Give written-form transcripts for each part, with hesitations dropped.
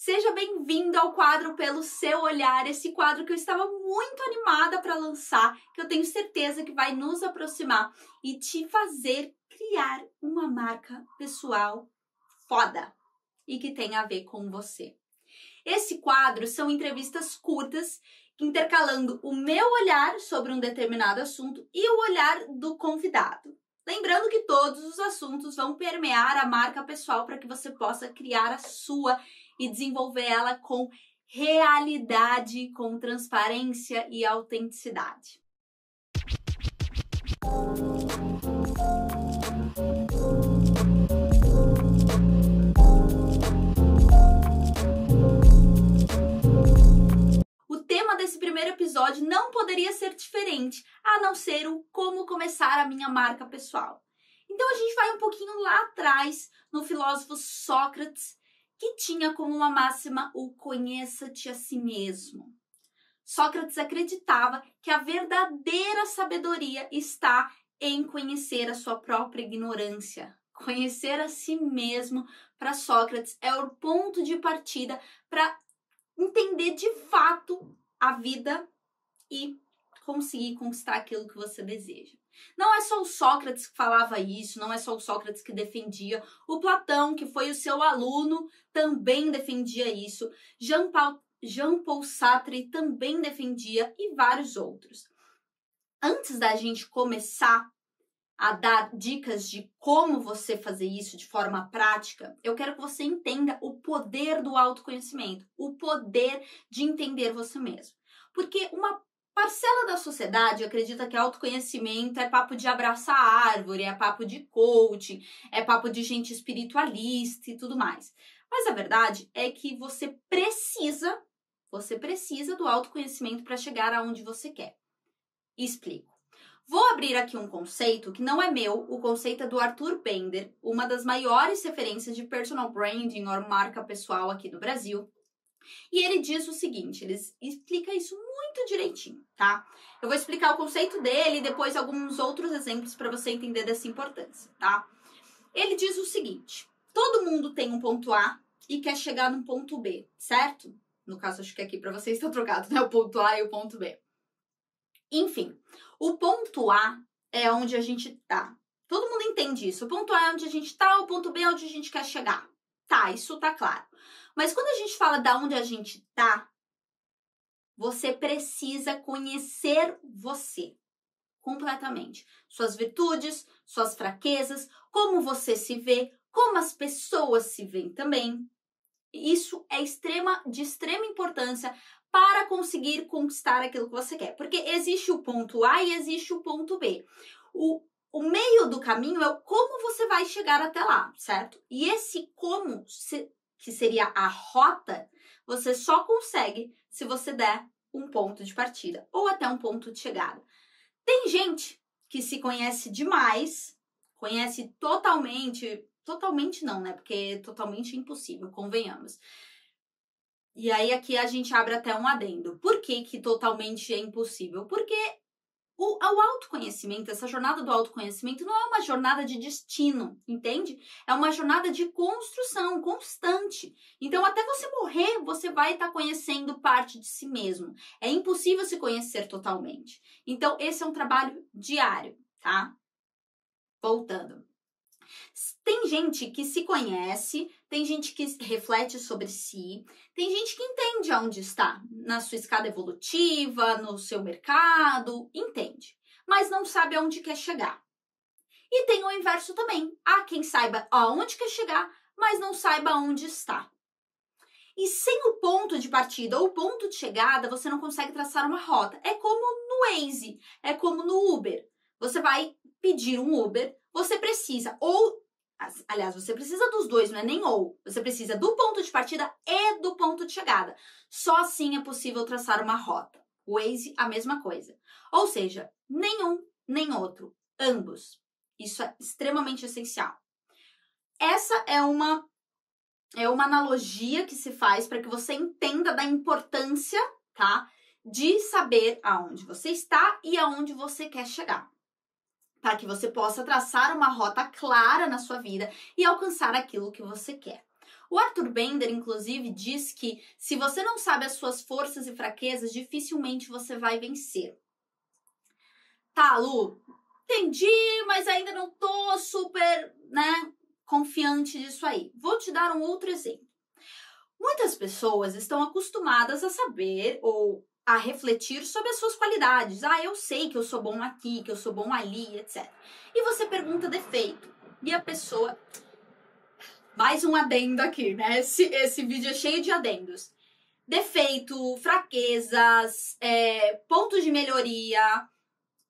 Seja bem-vindo ao quadro Pelo Seu Olhar, esse quadro que eu estava muito animada para lançar, que eu tenho certeza que vai nos aproximar e te fazer criar uma marca pessoal foda e que tenha a ver com você. Esse quadro são entrevistas curtas, intercalando o meu olhar sobre um determinado assunto e o olhar do convidado. Lembrando que todos os assuntos vão permear a marca pessoal para que você possa criar a sua e desenvolver ela com realidade, com transparência e autenticidade. O tema desse primeiro episódio não poderia ser diferente, a não ser o como começar a minha marca pessoal. Então a gente vai um pouquinho lá atrás, no filósofo Sócrates, que tinha como uma máxima o conheça-te a si mesmo. Sócrates acreditava que a verdadeira sabedoria está em conhecer a sua própria ignorância. Conhecer a si mesmo, para Sócrates, é o ponto de partida para entender de fato a vida e conseguir conquistar aquilo que você deseja. Não é só o Sócrates que falava isso, não é só o Sócrates que defendia. O Platão, que foi o seu aluno, também defendia isso. Jean-Paul Sartre também defendia e vários outros. Antes da gente começar a dar dicas de como você fazer isso de forma prática, eu quero que você entenda o poder do autoconhecimento, o poder de entender você mesmo. Porque uma parcela da sociedade acredita que autoconhecimento é papo de abraçar a árvore, é papo de coaching, é papo de gente espiritualista e tudo mais. Mas a verdade é que você precisa do autoconhecimento para chegar aonde você quer. Explico. Vou abrir aqui um conceito que não é meu, o conceito é do Arthur Bender, uma das maiores referências de personal branding ou marca pessoal aqui do Brasil. E ele diz o seguinte, ele explica isso muito direitinho, tá? Eu vou explicar o conceito dele e depois alguns outros exemplos para você entender dessa importância, tá? Ele diz o seguinte, todo mundo tem um ponto A e quer chegar num ponto B, certo? No caso, acho que aqui para vocês está trocado, né? O ponto A e o ponto B. Enfim, o ponto A é onde a gente tá. Todo mundo entende isso. O ponto A é onde a gente tá, o ponto B é onde a gente quer chegar. Tá, isso tá claro. Mas quando a gente fala da onde a gente tá, você precisa conhecer você completamente. Suas virtudes, suas fraquezas, como você se vê, como as pessoas se veem também. Isso é de extrema importância para conseguir conquistar aquilo que você quer. Porque existe o ponto A e existe o ponto B. O meio do caminho é o como você vai chegar até lá, certo? E esse como, que seria a rota, você só consegue se você der um ponto de partida ou até um ponto de chegada. Tem gente que se conhece demais, conhece totalmente não, né? Porque totalmente é impossível, convenhamos. E aí aqui a gente abre até um adendo. Por que totalmente é impossível? Porque o autoconhecimento, essa jornada do autoconhecimento não é uma jornada de destino, entende? É uma jornada de construção constante. Então, até você morrer, você vai estar conhecendo parte de si mesmo. É impossível se conhecer totalmente. Então, esse é um trabalho diário, tá? Voltando. Tem gente que se conhece, tem gente que reflete sobre si, tem gente que entende aonde está, na sua escada evolutiva, no seu mercado, entende, mas não sabe aonde quer chegar. E tem o inverso também, há quem saiba aonde quer chegar, mas não saiba onde está. E sem o ponto de partida ou ponto de chegada, você não consegue traçar uma rota. É como no Waze, é como no Uber. Você vai pedir um Uber, você precisa, aliás, você precisa dos dois, não é nem ou. Você precisa do ponto de partida e do ponto de chegada. Só assim é possível traçar uma rota. O Waze, a mesma coisa. Ou seja, nenhum, nem outro. Ambos. Isso é extremamente essencial. Essa é uma analogia que se faz para que você entenda da importância, tá? De saber aonde você está e aonde você quer chegar. Para que você possa traçar uma rota clara na sua vida e alcançar aquilo que você quer. O Arthur Bender, inclusive, diz que se você não sabe as suas forças e fraquezas, dificilmente você vai vencer. Tá, Lu, entendi, mas ainda não tô super, confiante disso aí. Vou te dar um outro exemplo. Muitas pessoas estão acostumadas a saber ou a refletir sobre as suas qualidades. Ah, eu sei que eu sou bom aqui, que eu sou bom ali, etc. E você pergunta defeito. E a pessoa... Mais um adendo aqui, né? Esse vídeo é cheio de adendos. Defeito, fraquezas, pontos de melhoria.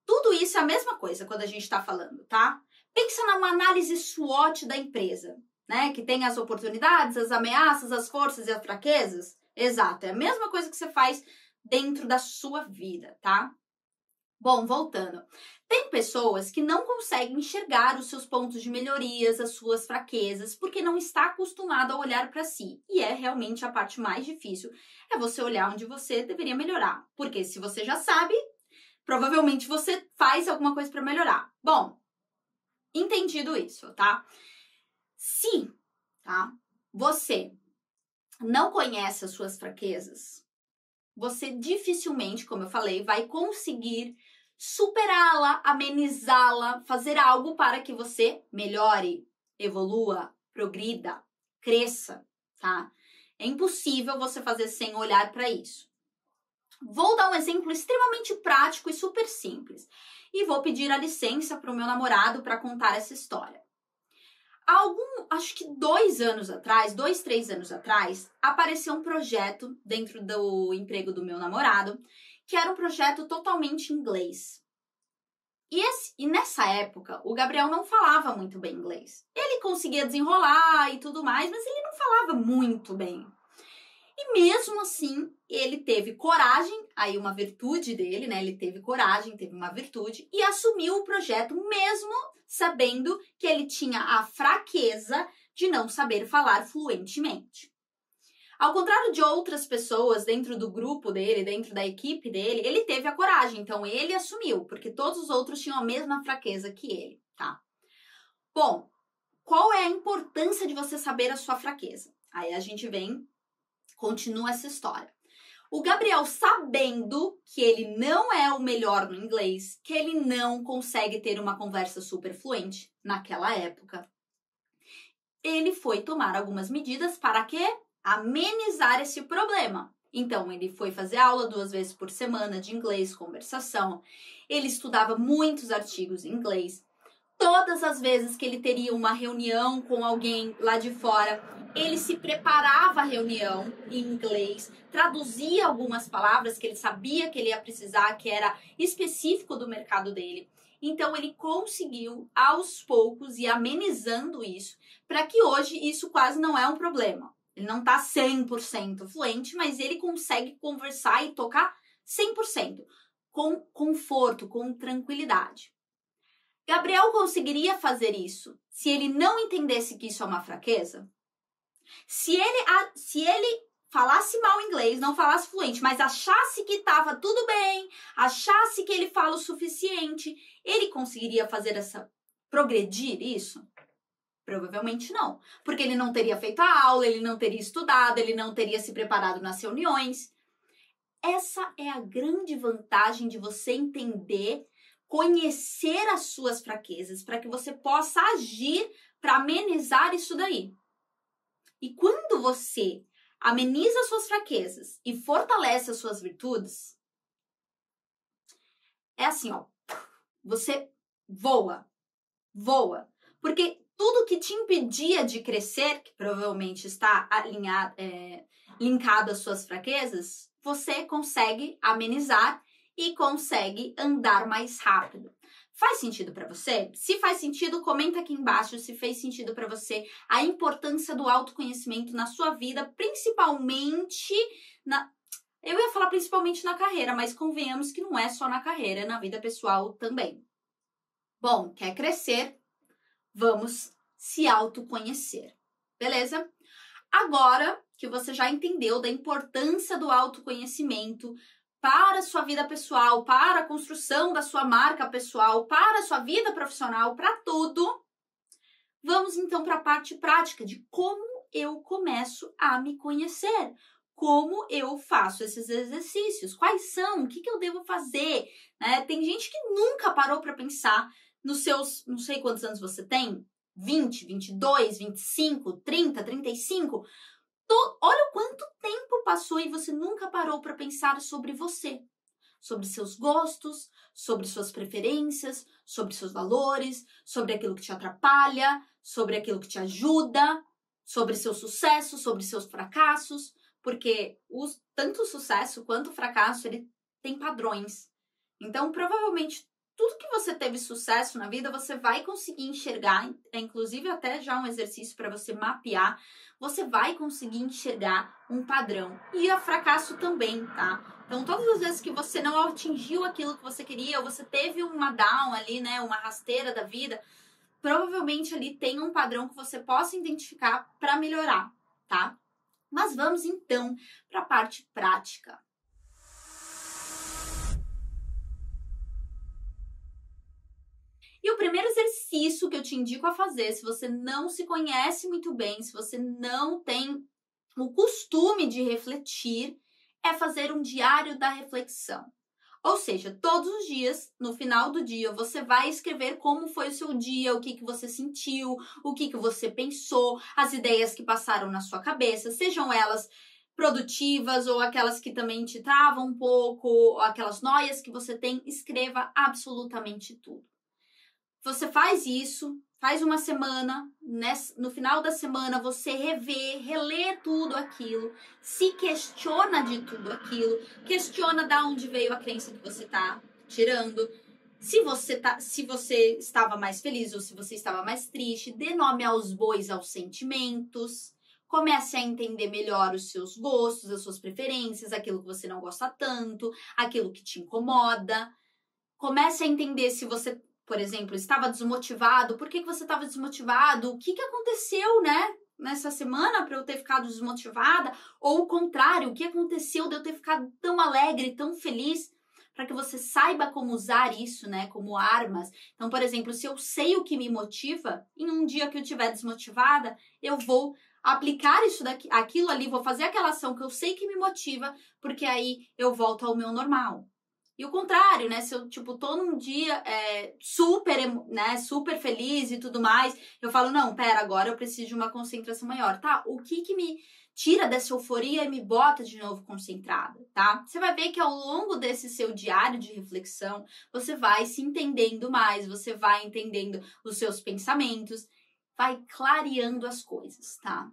Tudo isso é a mesma coisa quando a gente está falando, tá? Pensa numa análise SWOT da empresa, né? Que tem as oportunidades, as ameaças, as forças e as fraquezas. Exato, é a mesma coisa que você faz dentro da sua vida, tá? Bom, voltando. Tem pessoas que não conseguem enxergar os seus pontos de melhorias, as suas fraquezas, porque não está acostumado a olhar para si. E é realmente a parte mais difícil, é você olhar onde você deveria melhorar. Porque se você já sabe, provavelmente você faz alguma coisa para melhorar. Bom, entendido isso, tá? Se, você não conhece as suas fraquezas, você dificilmente, como eu falei, vai conseguir superá-la, amenizá-la, fazer algo para que você melhore, evolua, progrida, cresça, tá? É impossível você fazer sem olhar para isso. Vou dar um exemplo extremamente prático e super simples. E vou pedir a licença para o meu namorado para contar essa história. Acho que 2 anos atrás, 2, 3 anos atrás, apareceu um projeto dentro do emprego do meu namorado, que era um projeto totalmente em inglês. E nessa época, o Gabriel não falava muito bem inglês. Ele conseguia desenrolar e tudo mais, mas ele não falava muito bem. E mesmo assim, ele teve coragem, aí uma virtude dele, né? Ele teve coragem, teve uma virtude e assumiu o projeto mesmo sabendo que ele tinha a fraqueza de não saber falar fluentemente. Ao contrário de outras pessoas dentro do grupo dele, dentro da equipe dele, ele teve a coragem, então ele assumiu, porque todos os outros tinham a mesma fraqueza que ele, tá? Bom, qual é a importância de você saber a sua fraqueza? Aí a gente continua essa história. O Gabriel, sabendo que ele não é o melhor no inglês, que ele não consegue ter uma conversa super fluente naquela época, ele foi tomar algumas medidas para quê? Amenizar esse problema. Então, ele foi fazer aula 2 vezes por semana de inglês, conversação. Ele estudava muitos artigos em inglês. Todas as vezes que ele teria uma reunião com alguém lá de fora, ele se preparava a reunião em inglês, traduzia algumas palavras que ele sabia que ele ia precisar, que era específico do mercado dele. Então, ele conseguiu, aos poucos, ir amenizando isso, para que hoje isso quase não é um problema. Ele não está 100% fluente, mas ele consegue conversar e tocar 100%, com conforto, com tranquilidade. Gabriel conseguiria fazer isso se ele não entendesse que isso é uma fraqueza? Se ele falasse mal inglês, não falasse fluente, mas achasse que estava tudo bem, achasse que ele fala o suficiente, ele conseguiria progredir isso? Provavelmente não, porque ele não teria feito a aula, ele não teria estudado, ele não teria se preparado nas reuniões. Essa é a grande vantagem de você entender, conhecer as suas fraquezas, para que você possa agir para amenizar isso daí. E quando você ameniza as suas fraquezas e fortalece as suas virtudes, é assim, ó, você voa. Porque tudo que te impedia de crescer, que provavelmente está linkado às suas fraquezas, você consegue amenizar e consegue andar mais rápido. Faz sentido para você? Se faz sentido, comenta aqui embaixo se fez sentido para você a importância do autoconhecimento na sua vida, principalmente eu ia falar principalmente na carreira, mas convenhamos que não é só na carreira, é na vida pessoal também. Bom, quer crescer? Vamos se autoconhecer, beleza? Agora que você já entendeu da importância do autoconhecimento para a sua vida pessoal, para a construção da sua marca pessoal, para a sua vida profissional, para tudo, vamos então para a parte prática de como eu começo a me conhecer. Como eu faço esses exercícios? Quais são? O que eu devo fazer? Né? Tem gente que nunca parou para pensar nos seus, não sei quantos anos você tem, 20, 22, 25, 30, 35. Olha o quanto tempo passou e você nunca parou para pensar sobre você. Sobre seus gostos, sobre suas preferências, sobre seus valores, sobre aquilo que te atrapalha, sobre aquilo que te ajuda, sobre seu sucesso, sobre seus fracassos. Porque tanto o sucesso quanto o fracasso, ele tem padrões. Então, provavelmente, tudo que você teve sucesso na vida, você vai conseguir enxergar, inclusive até já um exercício para você mapear, você vai conseguir enxergar um padrão. E o fracasso também, tá? Então, todas as vezes que você não atingiu aquilo que você queria, ou você teve uma down ali, né, uma rasteira da vida, provavelmente ali tem um padrão que você possa identificar para melhorar, tá? Mas vamos então para a parte prática. E o primeiro exercício que eu te indico a fazer, se você não se conhece muito bem, se você não tem o costume de refletir, é fazer um diário da reflexão. Ou seja, todos os dias, no final do dia, você vai escrever como foi o seu dia, o que você sentiu, o que você pensou, as ideias que passaram na sua cabeça, sejam elas produtivas ou aquelas que também te travam um pouco, ou aquelas noias que você tem, escreva absolutamente tudo. Você faz isso, faz uma semana, no final da semana você relê tudo aquilo, se questiona de tudo aquilo, questiona de onde veio a crença que você está tirando, se você estava mais feliz ou se você estava mais triste, dê nome aos bois, aos sentimentos, comece a entender melhor os seus gostos, as suas preferências, aquilo que você não gosta tanto, aquilo que te incomoda, comece a entender se você, por exemplo, estava desmotivado, por que você estava desmotivado, o que aconteceu, né, nessa semana para eu ter ficado desmotivada, ou o contrário, o que aconteceu de eu ter ficado tão alegre, tão feliz, para que você saiba como usar isso, né, como armas. Então, por exemplo, se eu sei o que me motiva, em um dia que eu estiver desmotivada, eu vou aplicar aquilo ali, vou fazer aquela ação que eu sei que me motiva, porque aí eu volto ao meu normal. E o contrário, né? Se eu, tô num dia super feliz e tudo mais, eu falo, não, pera, agora eu preciso de uma concentração maior, tá? O que me tira dessa euforia e me bota de novo concentrada, tá? Você vai ver que ao longo desse seu diário de reflexão, você vai se entendendo mais, você vai entendendo os seus pensamentos, vai clareando as coisas, tá?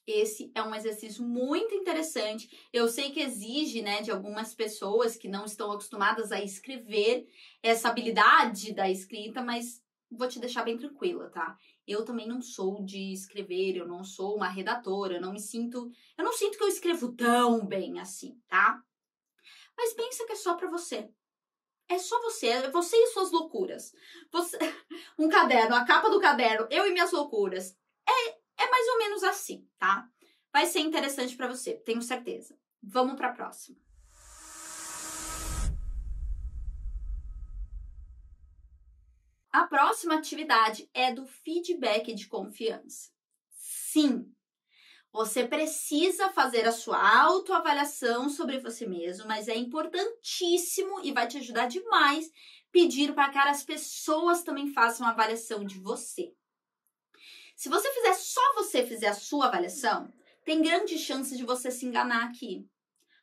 Esse é um exercício muito interessante. Eu sei que exige, né, de algumas pessoas que não estão acostumadas a escrever, essa habilidade da escrita, mas vou te deixar bem tranquila, tá? Eu também não sou de escrever, eu não sou uma redatora, eu não sinto que eu escrevo tão bem assim, tá? Mas pensa que é só pra você. É só você, é você e suas loucuras. Um caderno, a capa do caderno, eu e minhas loucuras. É mais ou menos assim, tá? Vai ser interessante para você, tenho certeza. Vamos para a próxima. A próxima atividade é do feedback de confiança. Sim, você precisa fazer a sua autoavaliação sobre você mesmo, mas é importantíssimo e vai te ajudar demais pedir para que as pessoas também façam a avaliação de você. Se você fizer a sua avaliação, tem grande chance de você se enganar aqui.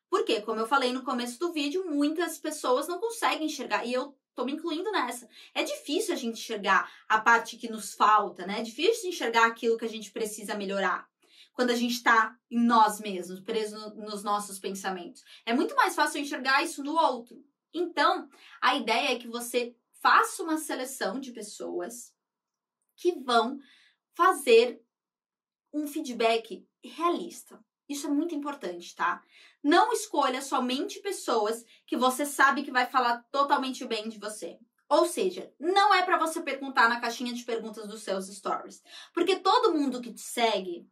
Porque, como eu falei no começo do vídeo, muitas pessoas não conseguem enxergar, e eu tô me incluindo nessa. É difícil a gente enxergar a parte que nos falta, né? É difícil enxergar aquilo que a gente precisa melhorar. Quando a gente tá em nós mesmos, preso nos nossos pensamentos. É muito mais fácil enxergar isso no outro. Então, a ideia é que você faça uma seleção de pessoas que vão fazer um feedback realista. Isso é muito importante, tá? Não escolha somente pessoas que você sabe que vai falar totalmente bem de você. Ou seja, não é para você perguntar na caixinha de perguntas dos seus stories. Porque todo mundo que te segue,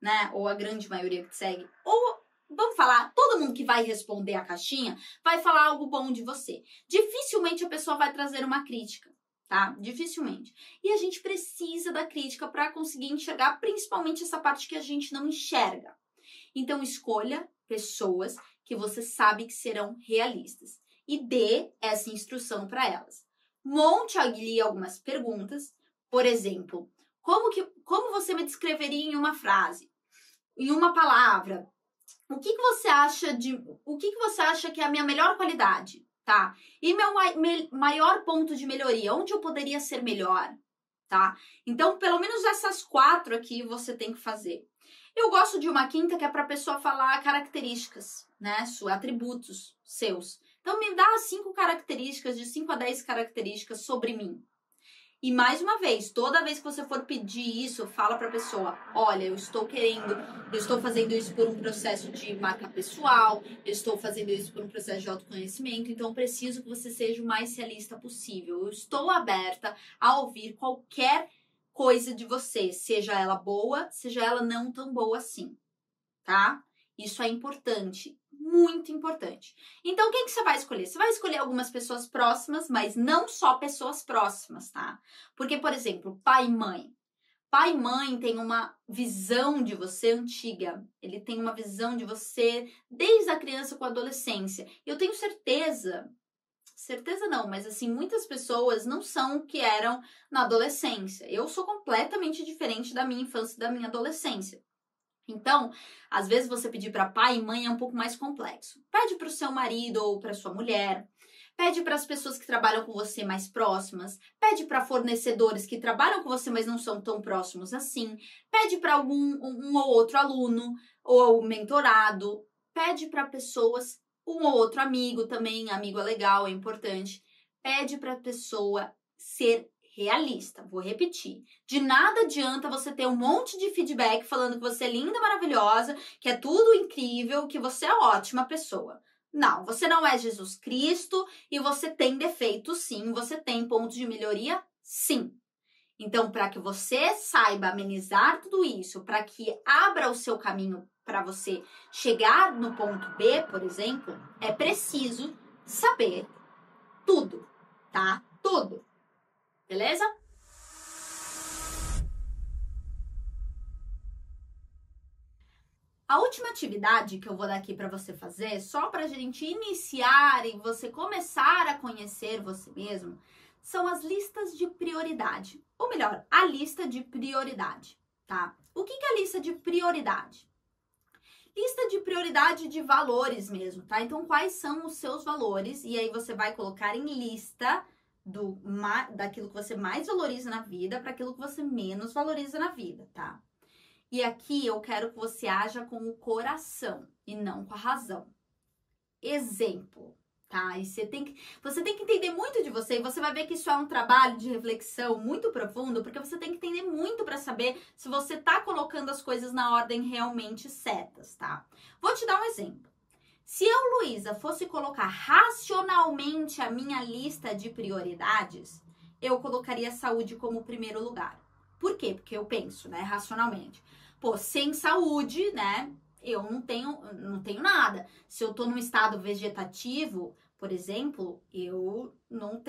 né, ou a grande maioria que te segue, ou vamos falar, todo mundo que vai responder a caixinha vai falar algo bom de você. Dificilmente a pessoa vai trazer uma crítica. tá? Dificilmente. E a gente precisa da crítica para conseguir enxergar principalmente essa parte que a gente não enxerga. Então, escolha pessoas que você sabe que serão realistas e dê essa instrução para elas. Monte ali algumas perguntas, por exemplo, como você me descreveria em uma frase, em uma palavra? O que você acha que é a minha melhor qualidade, tá? E meu maior ponto de melhoria, onde eu poderia ser melhor, tá? Então, pelo menos essas 4 aqui você tem que fazer. Eu gosto de uma quinta que é para a pessoa falar características, né? Atributos seus. Então, me dá 5 características, de 5 a 10 características sobre mim. E mais uma vez, toda vez que você for pedir isso, fala para a pessoa, olha, eu estou fazendo isso por um processo de marca pessoal, eu estou fazendo isso por um processo de autoconhecimento, então preciso que você seja o mais realista possível. Eu estou aberta a ouvir qualquer coisa de você, seja ela boa, seja ela não tão boa assim, tá? Isso é importante, muito importante. Então, quem que você vai escolher? Você vai escolher algumas pessoas próximas, mas não só pessoas próximas, tá? Porque, por exemplo, pai e mãe. Pai e mãe tem uma visão de você antiga. Ele tem uma visão de você desde a criança com a adolescência. Eu tenho certeza não, mas assim, muitas pessoas não são o que eram na adolescência. Eu sou completamente diferente da minha infância e da minha adolescência. Então, às vezes você pedir para pai e mãe é um pouco mais complexo. Pede para o seu marido ou para sua mulher. Pede para as pessoas que trabalham com você mais próximas. Pede para fornecedores que trabalham com você, mas não são tão próximos assim. Pede para um ou outro aluno ou mentorado. Pede para pessoas, um ou outro amigo também. Amigo é legal, é importante. Pede para a pessoa ser realista, vou repetir. De nada adianta você ter um monte de feedback falando que você é linda, maravilhosa, que é tudo incrível, que você é ótima pessoa. Não, você não é Jesus Cristo e você tem defeitos sim, você tem pontos de melhoria sim. Então, para que você saiba amenizar tudo isso, para que abra o seu caminho para você chegar no ponto B, por exemplo, é preciso saber tudo, tá? Tudo. Beleza? A última atividade que eu vou dar aqui para você fazer, só para a gente iniciar e você começar a conhecer você mesmo, são as listas de prioridade. Ou melhor, a lista de prioridade, tá? O que é a lista de prioridade? Lista de prioridade de valores mesmo, tá? Então, quais são os seus valores? E aí você vai colocar em lista daquilo que você mais valoriza na vida para aquilo que você menos valoriza na vida, tá? E aqui eu quero que você haja com o coração e não com a razão. Exemplo, tá? E você tem que entender muito de você e você vai ver que isso é um trabalho de reflexão muito profundo, porque você tem que entender muito para saber se você tá colocando as coisas na ordem realmente certas, tá? Vou te dar um exemplo. Se eu, Luísa, fosse colocar racionalmente a minha lista de prioridades, eu colocaria a saúde como primeiro lugar. Por quê? Porque eu penso, né, racionalmente. Pô, sem saúde, né, eu não tenho nada. Se eu tô num estado vegetativo, por exemplo, eu não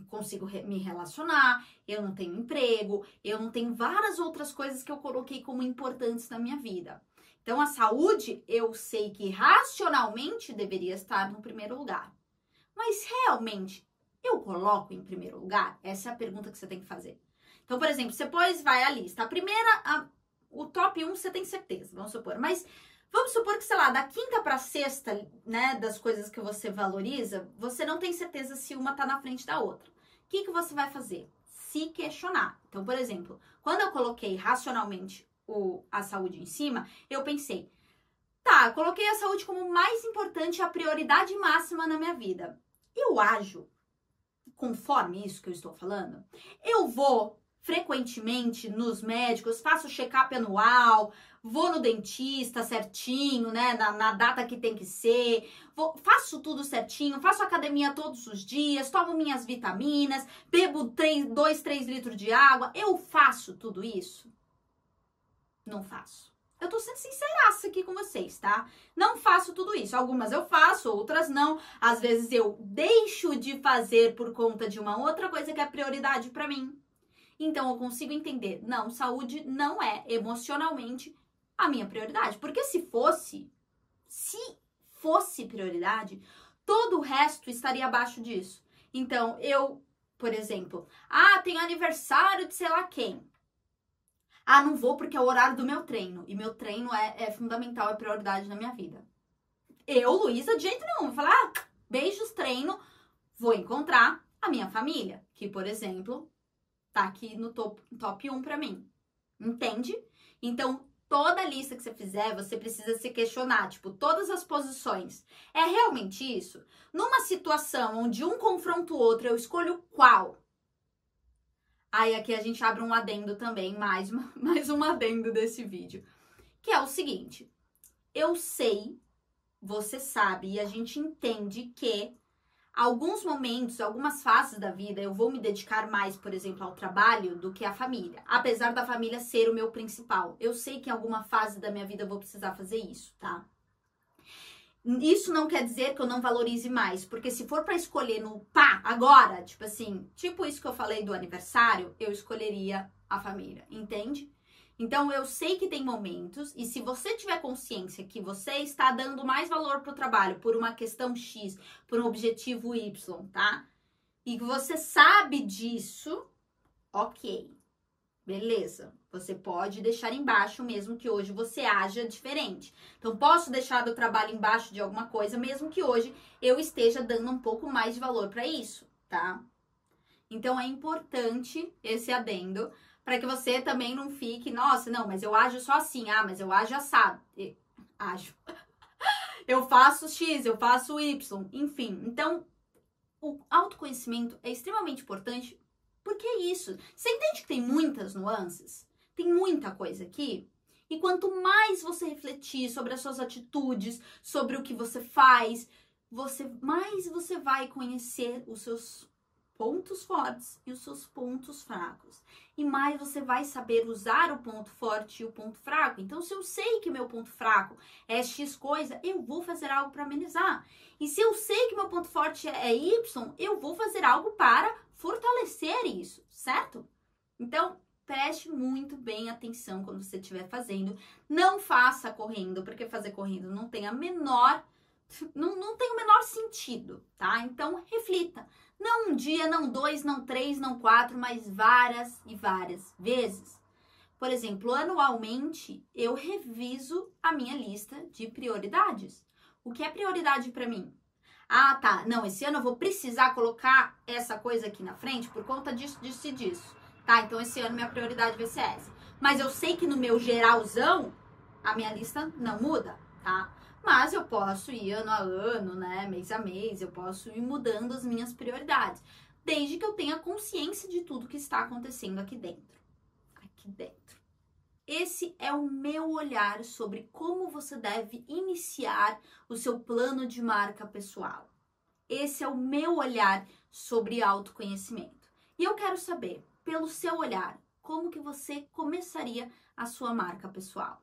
consigo me relacionar, eu não tenho emprego, eu não tenho várias outras coisas que eu coloquei como importantes na minha vida. Então, a saúde, eu sei que racionalmente deveria estar no primeiro lugar. Mas realmente, eu coloco em primeiro lugar? Essa é a pergunta que você tem que fazer. Então, por exemplo, você vai a lista. A primeira, o top 1 você tem certeza, vamos supor. Mas vamos supor que, sei lá, da quinta para sexta, né, das coisas que você valoriza, você não tem certeza se uma tá na frente da outra. O que você vai fazer? Se questionar. Então, por exemplo, quando eu coloquei racionalmente a saúde em cima, eu pensei, tá, coloquei a saúde como mais importante, a prioridade máxima na minha vida. Eu ajo conforme isso que eu estou falando? Eu vou frequentemente nos médicos, faço check-up anual, vou no dentista certinho, né, na data que tem que ser, faço tudo certinho, faço academia todos os dias, tomo minhas vitaminas, bebo 2, 3 litros de água. Eu faço tudo isso? Não faço. Eu tô sendo sinceraça aqui com vocês, tá? Não faço tudo isso. Algumas eu faço, outras não. Às vezes eu deixo de fazer por conta de uma outra coisa que é prioridade pra mim. Então eu consigo entender, não, saúde não é emocionalmente a minha prioridade. Porque se fosse prioridade, todo o resto estaria abaixo disso. Então eu, por exemplo, tenho aniversário de sei lá quem. Não vou porque é o horário do meu treino. E meu treino é fundamental, é prioridade na minha vida. Eu, Luísa, de jeito nenhum. Vou falar, beijos, treino. Vou encontrar a minha família. Que, por exemplo, tá aqui no top 1 pra mim. Entende? Então, toda lista que você fizer, você precisa se questionar. Tipo, todas as posições. É realmente isso? Numa situação onde um confronta o outro, eu escolho qual? Aí aqui a gente abre um adendo também, mais um adendo desse vídeo. Que é o seguinte, eu sei, você sabe e a gente entende que alguns momentos, algumas fases da vida eu vou me dedicar mais, por exemplo, ao trabalho do que à família. Apesar da família ser o meu principal. Eu sei que em alguma fase da minha vida eu vou precisar fazer isso, tá? Isso não quer dizer que eu não valorize mais, porque se for pra escolher no agora, tipo assim, tipo isso que eu falei do aniversário, eu escolheria a família, entende? Então eu sei que tem momentos, e se você tiver consciência que você está dando mais valor pro trabalho por uma questão X, por um objetivo Y, tá? E que você sabe disso, ok. Beleza, você pode deixar embaixo mesmo que hoje você haja diferente. Então, posso deixar do trabalho embaixo de alguma coisa, mesmo que hoje eu esteja dando um pouco mais de valor para isso, tá? Então, é importante esse adendo para que você também não fique, nossa, não, mas eu ajo só assim, mas eu ajo assado. Ajo. Eu faço X, eu faço Y, enfim. Então, o autoconhecimento é extremamente importante. Porque é isso. Você entende que tem muitas nuances? Tem muita coisa aqui. E quanto mais você refletir sobre as suas atitudes, sobre o que você faz, mais você vai conhecer os seus pontos fortes e os seus pontos fracos. E mais você vai saber usar o ponto forte e o ponto fraco. Então, se eu sei que meu ponto fraco é X coisa, eu vou fazer algo para amenizar. E se eu sei que meu ponto forte é Y, eu vou fazer algo para fortalecer isso, certo? Então, preste muito bem atenção quando você estiver fazendo. Não faça correndo, porque fazer correndo não tem não tem o menor sentido, tá? Então, reflita. Não um dia, não 2, não 3, não 4, mas várias e várias vezes. Por exemplo, anualmente, eu reviso a minha lista de prioridades. O que é prioridade para mim? Tá, não, esse ano eu vou precisar colocar essa coisa aqui na frente por conta disso, disso e disso. Tá, então esse ano minha prioridade vai ser essa. Mas eu sei que no meu geralzão, a minha lista não muda, tá? Mas eu posso ir ano a ano, né, mês a mês, eu posso ir mudando as minhas prioridades. Desde que eu tenha consciência de tudo que está acontecendo aqui dentro. Aqui dentro. Esse é o meu olhar sobre como você deve iniciar o seu plano de marca pessoal. Esse é o meu olhar sobre autoconhecimento. E eu quero saber, pelo seu olhar, como que você começaria a sua marca pessoal?